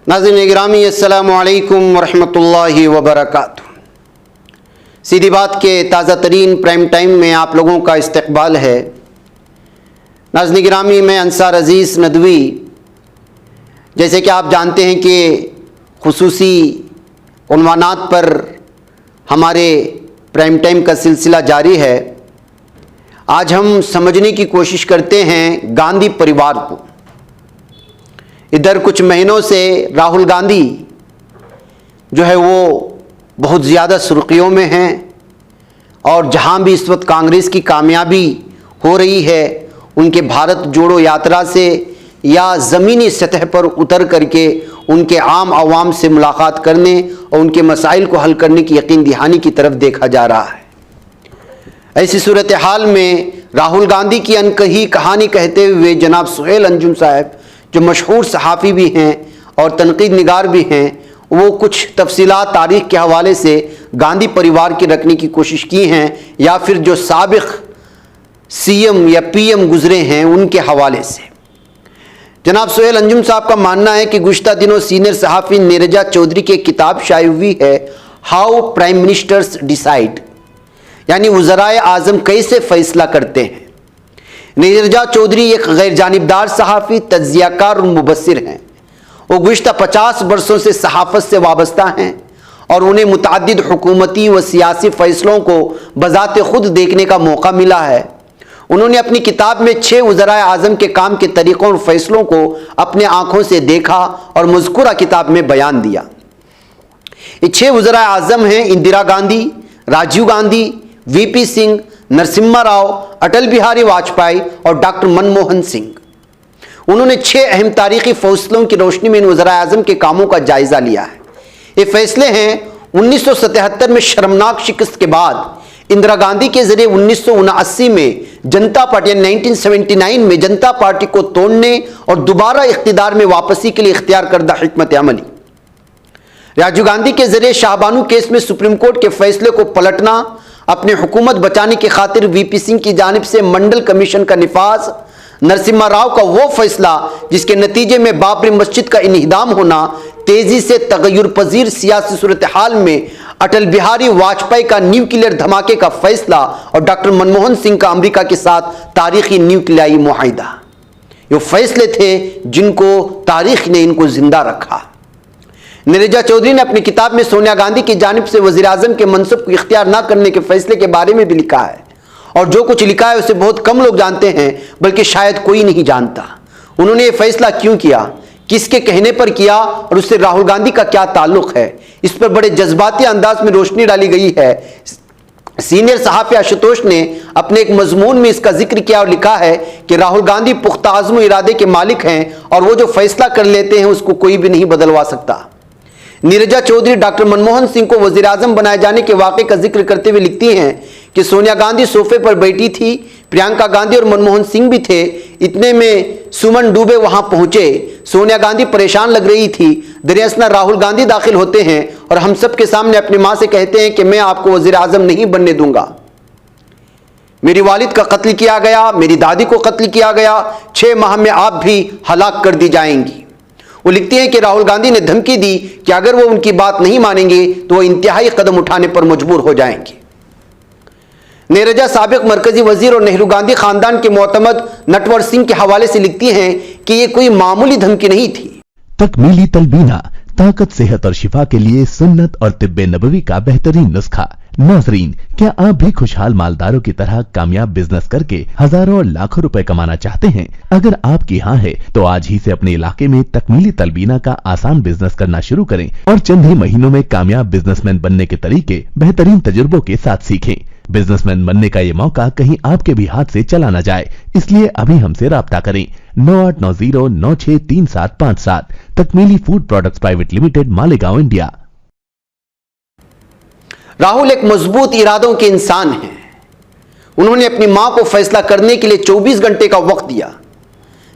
नाज़रीन गिरामी अस्सलामु अलैकुम वरहमतुल्लाहि वबरकातुहू। सीधी बात के ताज़ा तरीन प्राइम टाइम में आप लोगों का इस्तकबाल है। नाज़रीन गिरामी, मैं अंसार अज़ीज़ नदवी। जैसे कि आप जानते हैं कि खुसूसी उन्वानात पर हमारे प्राइम टाइम का सिलसिला जारी है। आज हम समझने की कोशिश करते हैं गांधी परिवार को। इधर कुछ महीनों से राहुल गांधी जो है वो बहुत ज़्यादा सुर्खियों में हैं और जहां भी इस वक्त कांग्रेस की कामयाबी हो रही है, उनके भारत जोड़ो यात्रा से या ज़मीनी सतह पर उतर करके उनके आम आवाम से मुलाकात करने और उनके मसाइल को हल करने की यकीन दहानी की तरफ देखा जा रहा है। ऐसी सूरत हाल में राहुल गांधी की अनकही कहानी कहते हुए जनाब सुहेल अंजुम साहब, जो मशहूर सहाफ़ी भी हैं और तनकीद निगार भी हैं, वो कुछ तफसीलात तारीख़ के हवाले से गांधी परिवार की रखने की कोशिश की हैं या फिर जो साबिक़ सीएम या पीएम गुजरे हैं उनके हवाले से। जनाब सुहेल अंजुम साहब का मानना है कि गुज़श्ता दिनों सीनियर सहाफ़ी नीरजा चौधरी की किताब शाये हुई है, हाउ प्राइम मिनिस्टर्स डिसाइड, यानी वज़राए आज़म कैसे फ़ैसला करते हैं। नीरजा चौधरी एक गैर जानिबदार सहाफ़ी, तज्ज़ियाकार और मुबस्सिर हैं। वो गुज़श्ता 50 वर्षों से सहाफ़त से वाबस्ता हैं और उन्हें मुतअद्दिद हुकूमती व सियासी फ़ैसलों को बज़ाते ख़ुद देखने का मौका मिला है। उन्होंने अपनी किताब में 6 वज़राए आज़म के काम के तरीक़ों और फ़ैसलों को अपने आँखों से देखा और मज़कूरा किताब में बयान दिया। ये 6 वज़राए आज़म हैं इंदिरा गांधी, राजीव गांधी, वीपी सिंह, नरसिम्हा राव, अटल बिहारी वाजपेयी और डॉक्टर मनमोहन सिंह। उन्होंने 6 अहम तारीख़ी फैसलों की रोशनी में इन वज़राए आज़म के कामों का जायज़ा लिया है। ये फैसले हैं 1977 में शर्मनाक शिकस्त के बाद इंदिरा गांधी के ज़रिए 1979 में जनता पार्टी 1979 में जनता पार्टी को तोड़ने और दोबारा इख्तिदार में वापसी के लिए इख्तियार करदा हिकमत अमली। राजीव गांधी के ज़रिए शाहबानू केस में सुप्रीम कोर्ट के फैसले को पलटना, अपनी हुकूमत बचाने की खातिर वीपी सिंह की जानिब से मंडल कमीशन का निफाज, नरसिम्हा राव का वो फैसला जिसके नतीजे में बाबरी मस्जिद का इन्हिदाम होना, तेजी से तगय्युर पजीर सियासी सूरत हाल में अटल बिहारी वाजपेयी का न्यूक्लियर धमाके का फैसला और डॉक्टर मनमोहन सिंह का अमेरिका के साथ तारीखी न्यूक्लियाई मुआहिदा। ये फैसले थे जिनको तारीख ने इनको जिंदा रखा। नीरजा चौधरी ने अपनी किताब में सोनिया गांधी की जानिब से वज़ीर आज़म के मनसब को इख्तियार न करने के फैसले के बारे में भी लिखा है और जो कुछ लिखा है उसे बहुत कम लोग जानते हैं, बल्कि शायद कोई नहीं जानता। उन्होंने ये फैसला क्यों किया, किसके कहने पर किया और उससे राहुल गांधी का क्या ताल्लुक है, इस पर बड़े जज्बाती अंदाज में रोशनी डाली गई है। सीनियर सहाफ़ी आशुतोष ने अपने एक मजमून में इसका जिक्र किया और लिखा है कि राहुल गांधी पुख्ता अज़्म इरादे के मालिक हैं और वो जो फैसला कर लेते हैं उसको कोई भी नहीं बदलवा सकता। नीरजा चौधरी डॉक्टर मनमोहन सिंह को वज़ीर आज़म बनाए जाने के वाक़े का जिक्र करते हुए लिखती हैं कि सोनिया गांधी सोफे पर बैठी थी, प्रियंका गांधी और मनमोहन सिंह भी थे। इतने में सुमन डुबे वहां पहुंचे। सोनिया गांधी परेशान लग रही थी। दरियासना राहुल गांधी दाखिल होते हैं और हम सब के सामने अपनी मां से कहते हैं कि मैं आपको वज़ीर आज़म नहीं बनने दूंगा। मेरी वालिद का कत्ल किया गया, मेरी दादी को कत्ल किया गया, 6 माह में आप भी हलाक कर दी जाएंगी। वो लिखती हैं कि राहुल गांधी ने धमकी दी कि अगर वो उनकी बात नहीं मानेंगे तो वो इंतहाई कदम उठाने पर मजबूर हो जाएंगे। नीरजा साबिक मरकजी वजीर और नेहरू गांधी खानदान के मोतमद नटवर सिंह के हवाले से लिखती हैं कि ये कोई मामूली धमकी नहीं थी। तकमीली तलबीना, ताकत, सेहत और शिफा के लिए सुन्नत और तिब्बे नबवी का बेहतरीन नुस्खा। नाज़रीन, क्या आप भी खुशहाल मालदारों की तरह कामयाब बिजनेस करके हजारों और लाखों रुपए कमाना चाहते हैं? अगर आपकी हाँ है तो आज ही से अपने इलाके में तकमीली तलबीना का आसान बिजनेस करना शुरू करें और चंद ही महीनों में कामयाब बिजनेसमैन बनने के तरीके बेहतरीन तजुर्बों के साथ सीखें। बिजनेसमैन बनने का ये मौका कहीं आपके भी हाथ से चला न जाए, इसलिए अभी हमसे राब्ता करें। 9890963757। Takmili food products private limited, Malegaon, India. Rahul एक मजबूत इरादों के इंसान हैं। उन्होंने अपनी मां को फैसला करने के लिए 24 घंटे का वक्त दिया।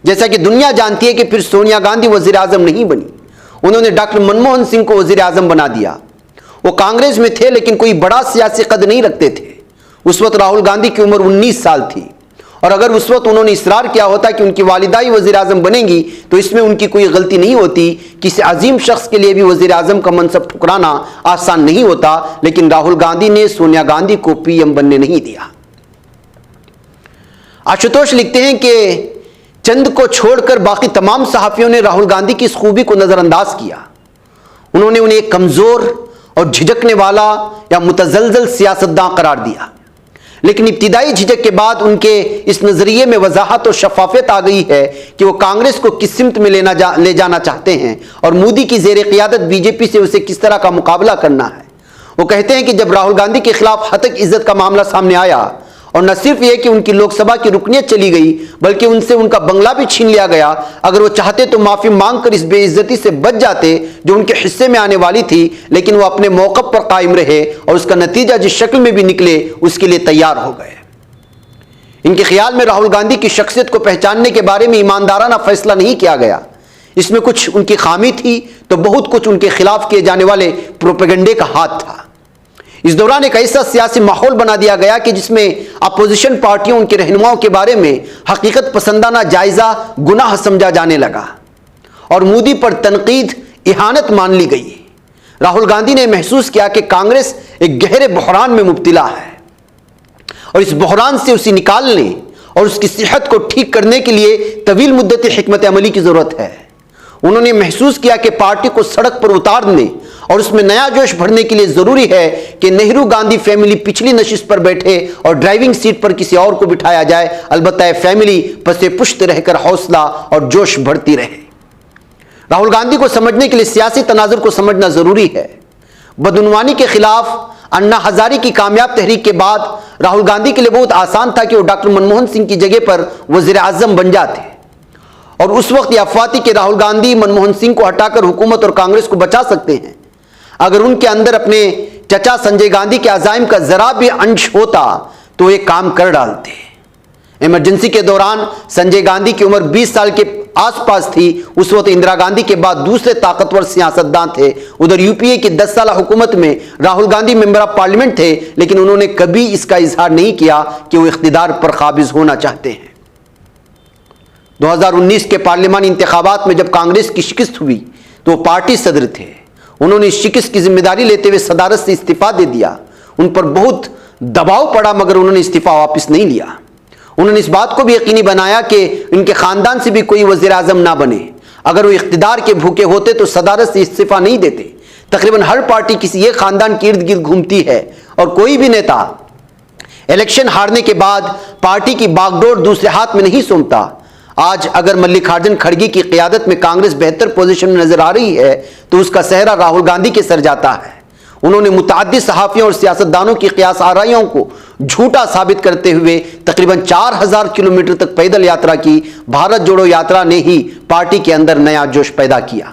जैसा कि दुनिया जानती है कि फिर सोनिया गांधी वजीर आजम नहीं बनी, उन्होंने डॉक्टर मनमोहन सिंह को वजीर आजम बना दिया। वो कांग्रेस में थे लेकिन कोई बड़ा सियासी कद नहीं रखते थे। उस वक्त राहुल गांधी की उम्र 19 साल थी और अगर उस वक्त उन्होंने इसरार किया होता कि उनकी वालिदा ही वज़ीर आज़म बनेंगी तो इसमें उनकी कोई गलती नहीं होती। किसी अजीम शख्स के लिए भी वज़ीर आज़म का मनसब ठुकराना आसान नहीं होता, लेकिन राहुल गांधी ने सोनिया गांधी को पीएम बनने नहीं दिया। आशुतोष लिखते हैं कि चंद को छोड़कर बाकी तमाम सहाफ़ियों ने राहुल गांधी की इस खूबी को नज़रअंदाज किया। उन्होंने उन्हें एक कमज़ोर और झिझकने वाला या मुतज़लज़ल सियासतदां करार दिया, लेकिन इब्तिदाई झिझक के बाद उनके इस नज़रिए में वजाहत और शफाफियत आ गई है कि वो कांग्रेस को किस सिमत में ले जाना चाहते हैं और मोदी की ज़ेर क़ियादत बीजेपी से उसे किस तरह का मुकाबला करना है। वो कहते हैं कि जब राहुल गांधी के खिलाफ हतक इज्जत का मामला सामने आया और न सिर्फ ये कि उनकी लोकसभा की रुकनियत चली गई बल्कि उनसे उनका बंगला भी छीन लिया गया, अगर वो चाहते तो माफ़ी मांग कर इस बेइज्जती से बच जाते जो उनके हिस्से में आने वाली थी, लेकिन वो अपने मौक़िफ़ पर कायम रहे और उसका नतीजा जिस शक्ल में भी निकले उसके लिए तैयार हो गए। इनके ख्याल में राहुल गांधी की शख्सियत को पहचानने के बारे में ईमानदाराना फैसला नहीं किया गया। इसमें कुछ उनकी खामी थी तो बहुत कुछ उनके खिलाफ किए जाने वाले प्रोपेगेंडे का हाथ था। इस दौरान एक ऐसा सियासी माहौल बना दिया गया कि जिसमें अपोजिशन पार्टियों उनके रहनुमाओं के बारे में हकीकत पसंदाना जायजा गुनाह समझा जाने लगा और मोदी पर तनकीद इहानत मान ली गई। राहुल गांधी ने महसूस किया कि कांग्रेस एक गहरे बहरान में मुब्तला है और इस बहरान से उसे निकालने और उसकी सेहत को ठीक करने के लिए तवील मुद्दती हिकमत अमली की ज़रूरत है। उन्होंने महसूस किया कि पार्टी को सड़क पर उतारने और उसमें नया जोश भरने के लिए ज़रूरी है कि नेहरू गांधी फैमिली पिछली नशिस्त पर बैठे और ड्राइविंग सीट पर किसी और को बिठाया जाए, अलबत्ता यह फैमिली पसे पुश्त रहकर हौसला और जोश भरती रहे। राहुल गांधी को समझने के लिए सियासी तनाजुर को समझना ज़रूरी है। बदउनवानी के खिलाफ अन्ना हजारी की कामयाब तहरीक के बाद राहुल गांधी के लिए बहुत आसान था कि वो डॉक्टर मनमोहन सिंह की जगह पर वज़ीर आज़म बन जाते और उस वक्त यह अफवाह थी कि राहुल गांधी मनमोहन सिंह को हटाकर हुकूमत और कांग्रेस को बचा सकते हैं। अगर उनके अंदर अपने चचा संजय गांधी के अज़ाइम का जरा भी अंश होता तो ये काम कर डालते। इमरजेंसी के दौरान संजय गांधी की उम्र 20 साल के आसपास थी। उस वक्त इंदिरा गांधी के बाद दूसरे ताकतवर सियासतदान थे। उधर यूपीए की 10 साल हुकूमत में Rahul Gandhi member of parliament थे, लेकिन उन्होंने कभी इसका इजहार नहीं किया कि वो इख्तिदार पर काबिज होना चाहते हैं। 2019 के पार्लियामानी इंतखाबात में जब कांग्रेस की शिकस्त हुई तो वो पार्टी सदर थे। उन्होंने इस शिकस्त की जिम्मेदारी लेते हुए सदारत से इस्तीफा दे दिया। उन पर बहुत दबाव पड़ा मगर उन्होंने इस्तीफा वापस नहीं लिया। उन्होंने इस बात को भी यकीनी बनाया कि इनके खानदान से भी कोई वज़ीर आज़म ना बने। अगर वो इख्तिदार के भूखे होते तो सदारत से इस्तीफा नहीं देते। तकरीबन हर पार्टी किसी एक खानदान के इर्द गिर्द घूमती है और कोई भी नेता इलेक्शन हारने के बाद पार्टी की बागडोर दूसरे हाथ में नहीं सौंपता। आज अगर मल्लिकार्जुन खड़गे की क़ियादत में कांग्रेस बेहतर पोजीशन में नजर आ रही है तो उसका सेहरा राहुल गांधी के सर जाता है। उन्होंने मुतअद्दिद सहाफ़ियों और सियासतदानों की क़ियास आराइयों को झूठा साबित करते हुए तकरीबन 4000 किलोमीटर तक पैदल यात्रा की। भारत जोड़ो यात्रा ने ही पार्टी के अंदर नया जोश पैदा किया।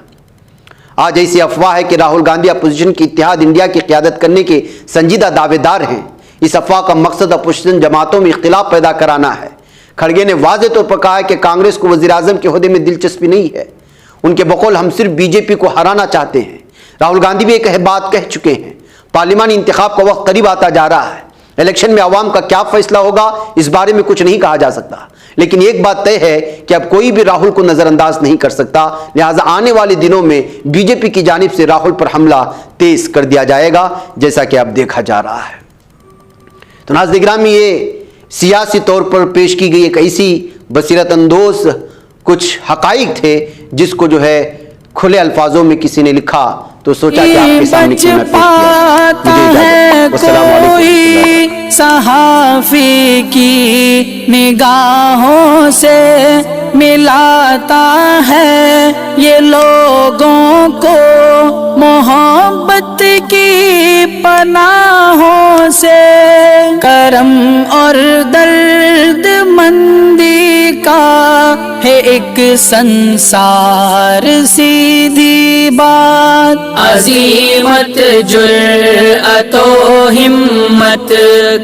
आज ऐसी अफवाह है कि राहुल गांधी अपोजिशन की इत्तेहाद इंडिया की क़ियादत करने के संजीदा दावेदार हैं। इस अफवाह का मकसद अपोजिशन जमातों में इख्तिलाफ पैदा कराना है। खड़गे ने वाज़ेह तौर पर कहा है कि कांग्रेस को वज़ीर आज़म के ओहदे में दिलचस्पी नहीं है। उनके बकौल हम सिर्फ बीजेपी को हराना चाहते हैं। राहुल गांधी भी एक बात कह चुके हैं। पार्लियामानी इंतखाब का वक्त करीब आता जा रहा है। इलेक्शन में अवाम का क्या फैसला होगा इस बारे में कुछ नहीं कहा जा सकता, लेकिन एक बात तय है कि अब कोई भी राहुल को नज़रअंदाज नहीं कर सकता। लिहाजा आने वाले दिनों में बीजेपी की जानिब से राहुल पर हमला तेज कर दिया जाएगा, जैसा कि अब देखा जा रहा है। तो नाज़रीन गिरामी, ये सियासी तौर पर पेश की गई एक ऐसी बसीरत अंदोज कुछ हकाइक थे जिसको जो है खुले अल्फाजों में किसी ने लिखा तो सोचा कि आपके सामने क्यों ना पेश किया। कोई सहाफ़ी की निगाहों से मिलाता है ये लोगों को मोहब्बत की पनाहों से। करम और दर्द मंदी का है एक संसार सीधी बात। अज़ीमत जुर्अतो हिम्मत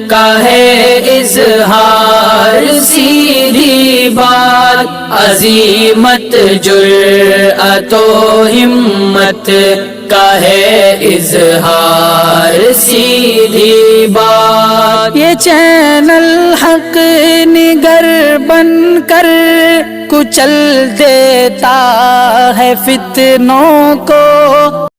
का है इज़हार सीधी बात। अज़ीमत जुर्अतो हिम्मत का है इज़हार सीधी बात। ये चैनल हक निगर बनकर कुचल देता है फितनों को।